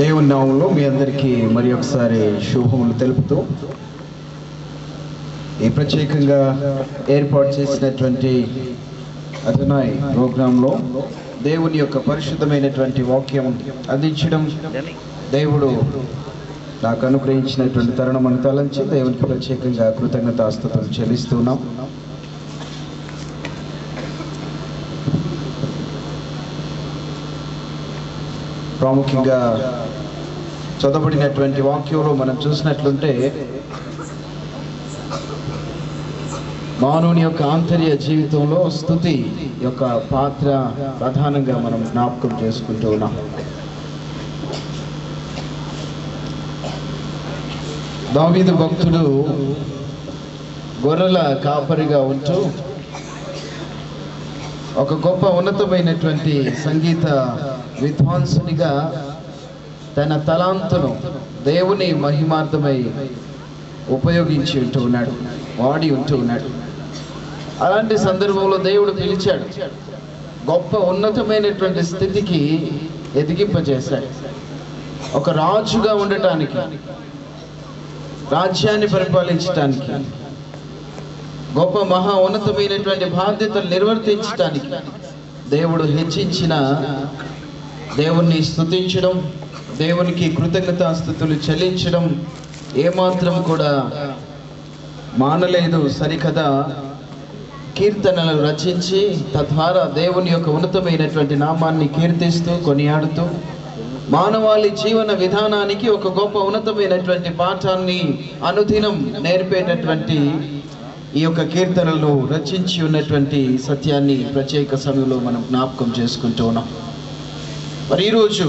దేవుని నామంలో మీ అందరికీ మరి ఒకసారి శుభములు తెలుపుతూ ఈ ప్రత్యేకంగా ఏర్పాటు చేసినటువంటి అదనాయ్ ప్రోగ్రాంలో దేవుని యొక్క పరిశుద్ధమైనటువంటి వాక్యం అందించడం దేవుడు నాకు అనుగ్రహించినటువంటి తరుణం తలంచి దేవునికి ప్రత్యేకంగా కృతజ్ఞతాస్తుతులు చెల్లిస్తున్నాం. ప్రాముఖ్యంగా చదవబడినటువంటి వాక్యంలో మనం చూసినట్లుంటే మానవుని యొక్క ఆంతర్య జీవితంలో స్తుతి యొక్క పాత్ర ప్రధానంగా మనం జ్ఞాపకం చేసుకుంటూ ఉన్నాం. దావీదు భక్తుడు గొర్రెల కాపరిగా ఉంటూ ఒక గొప్ప ఉన్నతమైనటువంటి సంగీత విద్వాంసునిగా తన తలాంతును దేవుని మహిమార్థమై ఉపయోగించి ఉంటూ ఉన్నాడు, వాడి ఉంటూ ఉన్నాడు. అలాంటి సందర్భంలో దేవుడు పిలిచాడు, గొప్ప ఉన్నతమైనటువంటి స్థితికి ఎదిగింపజేశాడు. ఒక రాజుగా ఉండటానికి, రాజ్యాన్ని పరిపాలించటానికి, గొప్ప మహా ఉన్నతమైనటువంటి బాధ్యతలు నిర్వర్తించడానికి దేవుడు హెచ్చించిన దేవుణ్ణి స్తుతించడం, దేవునికి కృతజ్ఞతాస్తుతులు చెల్లించడం ఏమాత్రం కూడా మానలేదు. సరికదా కీర్తనలు రచించి తద్వారా దేవుని యొక్క ఉన్నతమైనటువంటి నామాన్ని కీర్తిస్తూ కొనియాడుతూ మానవాళి జీవన విధానానికి ఒక గొప్ప ఉన్నతమైనటువంటి పాఠాన్ని అనుదినం నేర్పేటటువంటి ఈ యొక్క కీర్తనలు రచించి ఉన్నటువంటి సత్యాన్ని ప్రత్యేక సమయంలో మనం జ్ఞాపకం చేసుకుంటూ ఉన్నాం. మరి ఈరోజు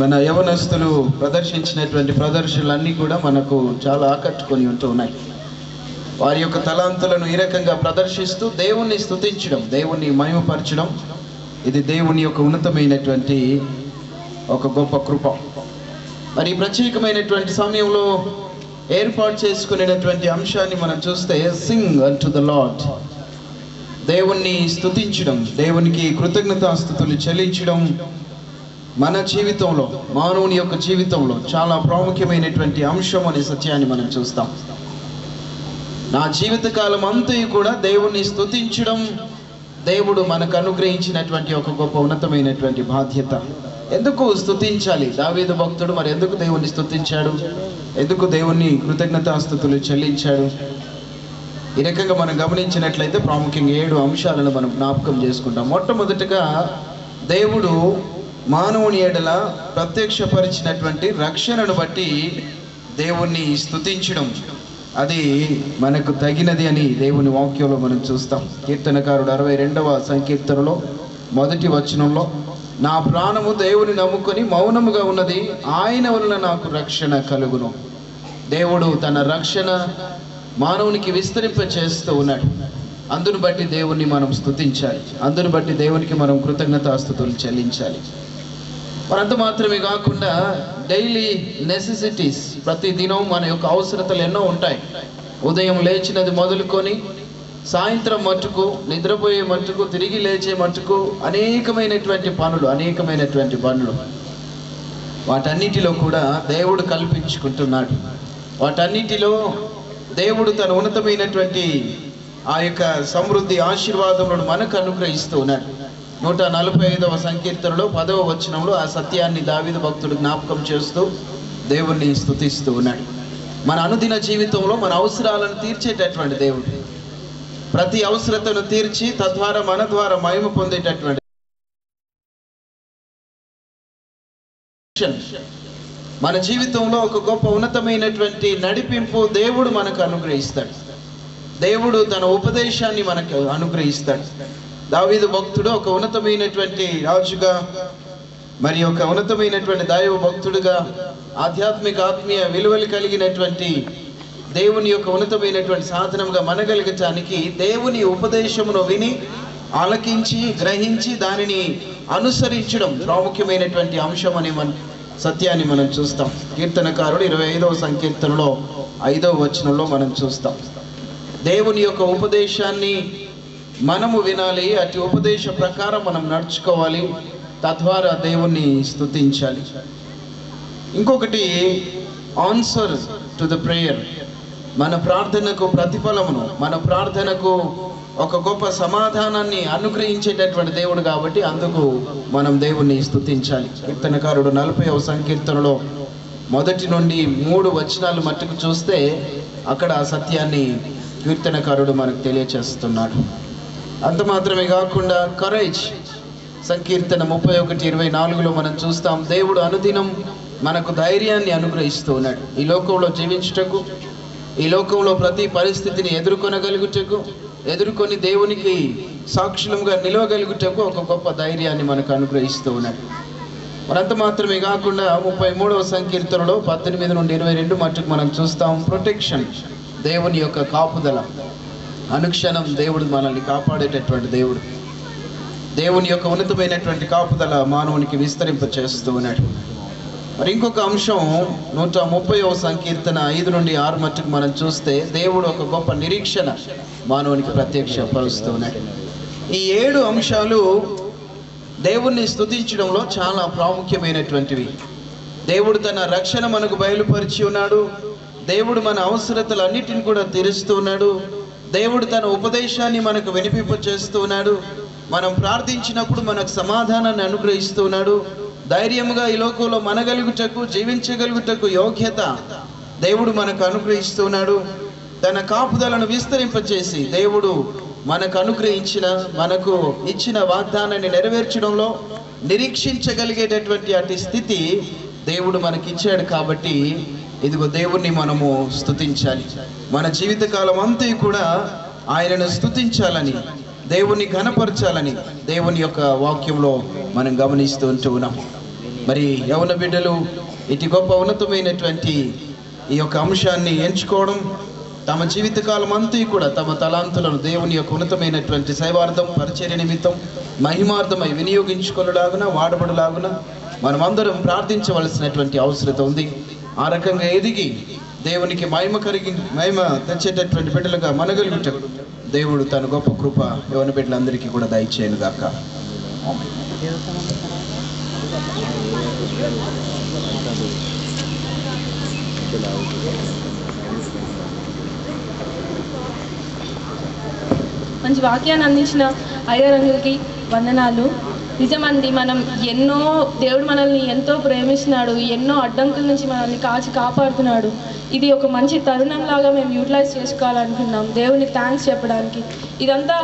మన యవనస్తులు ప్రదర్శించినటువంటి ప్రదర్శనలన్నీ కూడా మనకు చాలా ఆకట్టుకొని ఉంటూ ఉన్నాయి. వారి యొక్క తలాంతులను ఈ రకంగా ప్రదర్శిస్తూ దేవుణ్ణి స్తుతించడం, దేవుణ్ణి మహిమపరచడం, ఇది దేవుని యొక్క ఉన్నతమైనటువంటి ఒక గొప్ప కృప. మరి ప్రత్యేకమైనటువంటి సమయంలో ఏర్పాటు చేసుకునేటువంటి అంశాన్ని మనం చూస్తే, సింగ్ అంటు ద లార్డ్, దేవుణ్ణి స్తుతించడం, దేవునికి కృతజ్ఞతాస్తుతులు చెల్లించడం మన జీవితంలో, మానవుని యొక్క జీవితంలో చాలా ప్రాముఖ్యమైనటువంటి అంశం అనే సత్యాన్ని మనం చూస్తాం. నా జీవితకాలం అంతా కూడా దేవుణ్ణి స్తుతించడం దేవుడు మనకు అనుగ్రహించినటువంటి ఒక గొప్ప ఉన్నతమైనటువంటి బాధ్యత. ఎందుకు స్తుతించాలి? దావీదు భక్తుడు మరి ఎందుకు దేవుణ్ణి స్తుతించాడు, ఎందుకు దేవుణ్ణి కృతజ్ఞతాస్తుతులు చెల్లించాడు? ఈ రకంగా మనం గమనించినట్లయితే ప్రాముఖ్యంగా 7 అంశాలను మనం జ్ఞాపకం చేసుకుంటాం. మొట్టమొదటిగా దేవుడు మానవుని ఎడల ప్రత్యక్షపరిచినటువంటి రక్షణను బట్టి దేవుణ్ణి స్తుతించడం అది మనకు తగినది అని దేవుని వాక్యంలో మనం చూస్తాం. కీర్తనకారుడు 62వ సంకీర్తనలో 1వ వచనంలో, నా ప్రాణము దేవుని నమ్ముకొని మౌనముగా ఉన్నది, ఆయన వలన నాకు రక్షణ కలుగును. దేవుడు తన రక్షణ మానవునికి విస్తరింప చేస్తూ ఉన్నాడు. అందును బట్టి దేవుణ్ణి మనం స్తుతించాలి, అందును బట్టి దేవునికి మనం కృతజ్ఞతాస్తుతులు చెల్లించాలి. మరంత మాత్రమే కాకుండా డైలీ నెసెసిటీస్, ప్రతి దినం మన యొక్క అవసరతలు ఎన్నో ఉంటాయి. ఉదయం లేచినది మొదలుకొని సాయంత్రం మట్టుకు, నిద్రపోయే మట్టుకు, తిరిగి లేచే మట్టుకు అనేకమైనటువంటి పనులు వాటన్నిటిలో కూడా దేవుడు కల్పించుకుంటున్నాడు. వాటన్నిటిలో దేవుడు తన ఉన్నతమైనటువంటి ఆ యొక్క సమృద్ధి ఆశీర్వాదములను మనకు అనుగ్రహిస్తూ ఉన్నాడు. 145వ సంకీర్తనలో 10వ వచనంలో ఆ సత్యాన్ని దావీదు భక్తుడు జ్ఞాపకం చేస్తూ దేవుణ్ణి స్తుతిస్తూ ఉన్నాడు. మన అనుదిన జీవితంలో మన అవసరాలను తీర్చేటటువంటి దేవుడు, ప్రతి అవసరతను తీర్చి తద్వారా మన ద్వారా మహిమ పొందేటటువంటి మన జీవితంలో ఒక గొప్ప ఉన్నతమైనటువంటి నడిపింపు దేవుడు మనకు అనుగ్రహిస్తాడు. దేవుడు తన ఉపదేశాన్ని మనకు అనుగ్రహిస్తాడు. దావీదు భక్తుడు ఒక ఉన్నతమైనటువంటి రాజుగా, మరి ఒక ఉన్నతమైనటువంటి దైవ భక్తుడుగా, ఆత్మీయ విలువలు కలిగినటువంటి దేవుని యొక్క ఉన్నతమైనటువంటి సాధనంగా మనగలిగటానికి దేవుని ఉపదేశమును విని ఆలకించి గ్రహించి దానిని అనుసరించడం ప్రాముఖ్యమైనటువంటి అంశం అనే సత్యాన్ని మనం చూస్తాం. కీర్తనకారుడు 25వ సంకీర్తనలో 5వ వచనంలో మనం చూస్తాం. దేవుని యొక్క ఉపదేశాన్ని మనము వినాలి, అటు ఉపదేశ ప్రకారం మనం నడుచుకోవాలి, తద్వారా దేవుణ్ణి స్తుతించాలి. ఇంకొకటి ఆన్సర్ టు ద ప్రేయర్. మన ప్రార్థనకు ప్రతిఫలమును, మన ప్రార్థనకు ఒక గొప్ప సమాధానాన్ని అనుగ్రహించేటటువంటి దేవుడు కాబట్టి అందుకు మనం దేవుణ్ణి స్తుతించాలి. కీర్తనకారుడు 40వ సంకీర్తనలో 1 నుండి 3 వచనాలు మట్టుకు చూస్తే అక్కడ ఆ సత్యాన్ని కీర్తనకారుడు మనకు తెలియచేస్తున్నాడు. అంత మాత్రమే కాకుండా కరేజ్ సంకీర్తన 31:24లో మనం చూస్తాం, దేవుడు అనుదినం మనకు ధైర్యాన్ని అనుగ్రహిస్తూ ఉన్నాడు. ఈ లోకంలో జీవించుటకు, ఈ లోకంలో ప్రతి పరిస్థితిని ఎదుర్కొనగలుగుటకు, ఎదుర్కొని దేవునికి సాక్షులంగా నిలవగలుగుటకు ఒక గొప్ప ధైర్యాన్ని మనకు అనుగ్రహిస్తూ ఉన్నాడు. మరంత మాత్రమే కాకుండా 33వ సంకీర్తనలో 18 నుండి 22 మట్టుకు మనం చూస్తాం, ప్రొటెక్షన్, దేవుని యొక్క కాపుదల. అనుక్షణం దేవుడు మనల్ని కాపాడేటటువంటి దేవుడు. దేవుని యొక్క ఉన్నతమైనటువంటి కాపుదల మానవునికి విస్తరింప చేస్తూ ఉన్నాడు. మరి ఇంకొక అంశం 130వ సంకీర్తన 5 నుండి 6 మట్టుకు మనం చూస్తే దేవుడు ఒక గొప్ప నిరీక్షణ మానవునికి ప్రత్యక్షపరుస్తూ ఉన్నాడు. ఈ 7 అంశాలు దేవుణ్ణి స్తుతించడంలో చాలా ప్రాముఖ్యమైనటువంటివి. దేవుడు తన రక్షణ మనకు బయలుపరిచి ఉన్నాడు. దేవుడు మన అవసరతలన్నిటిని కూడా తీరుస్తూ ఉన్నాడు. దేవుడు తన ఉపదేశాన్ని మనకు వినిపింప చేస్తూ ఉన్నాడు. మనం ప్రార్థించినప్పుడు మనకు సమాధానాన్ని అనుగ్రహిస్తూ ఉన్నాడు. ధైర్యంగా ఈ లోకంలో మనగలుగుటకు, జీవించగలుగుటకు యోగ్యత దేవుడు మనకు అనుగ్రహిస్తూ ఉన్నాడు. తన కాపుదలను విస్తరింపచేసి దేవుడు మనకు అనుగ్రహించిన, మనకు ఇచ్చిన వాగ్దానాన్ని నెరవేర్చడంలో నిరీక్షించగలిగేటటువంటి అటు స్థితి దేవుడు మనకిచ్చాడు. కాబట్టి ఇదిగో దేవుణ్ణి మనము స్తుతించాలి. మన జీవితకాలం అంతా కూడా ఆయనను స్తుతించాలని, దేవుణ్ణి ఘనపరచాలని దేవుని యొక్క వాక్యంలో మనం గమనిస్తూ ఉన్నాం. మరి యవన బిడ్డలు ఇటు గొప్ప ఉన్నతమైనటువంటి ఈ యొక్క అంశాన్ని ఎంచుకోవడం, తమ జీవితకాలం అంతా కూడా తమ తలాంతులను దేవుని యొక్క ఉన్నతమైనటువంటి సేవార్థం, పరిచర్య నిమిత్తం, మహిమార్థమై వినియోగించుకునేలాగున, వాడబడులాగున మనమందరం ప్రార్థించవలసినటువంటి అవసరం ఉంది. ఆ రకంగా ఎదిగి దేవునికి మహిమ తెచ్చేటటువంటి బిడ్డలుగా మనగలుగుటకు దేవుడు తన గొప్ప కృప యవన బిడ్డలందరికీ కూడా దయచేయను గాక. మంచి వాక్యాన్ని అందించిన అయ్యగారికి వందనాలు. నిజమండి, మనం దేవుడు మనల్ని ఎంతో ప్రేమిస్తున్నాడు, ఎన్నో అడ్డంకుల నుంచి మనల్ని కాపాడుతున్నాడు. ఇది ఒక మంచి తరుణంలాగా మేము యూటిలైజ్ చేసుకోవాలనుకున్నాం, దేవునికి థ్యాంక్స్ చెప్పడానికి. ఇదంతా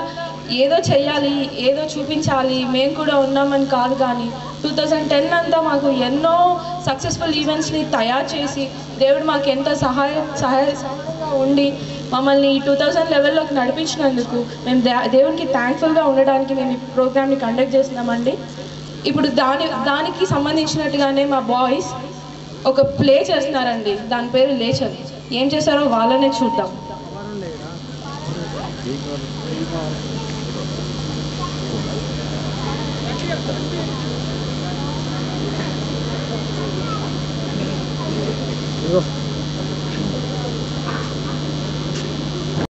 ఏదో చెయ్యాలి, ఏదో చూపించాలి, మేము కూడా ఉన్నామని కాదు, కానీ 2010 అంతా మాకు ఎన్నో సక్సెస్ఫుల్ ఈవెంట్స్ని తయారు చేసి దేవుడు మాకు ఎంతో సహాయంగా ఉండి మమ్మల్ని 2000 లెవెల్లోకి నడిపించినందుకు మేము దేవునికి థ్యాంక్ఫుల్గా ఉండడానికి మేము ఈ ప్రోగ్రామ్ని కండక్ట్ చేస్తున్నామండి. ఇప్పుడు దానికి సంబంధించినట్టుగానే మా బాయ్స్ ఒక ప్లే చేస్తున్నారండి, దాని పేరు లేచర్. ఏం చేస్తారో వాళ్ళనే చూద్దాం.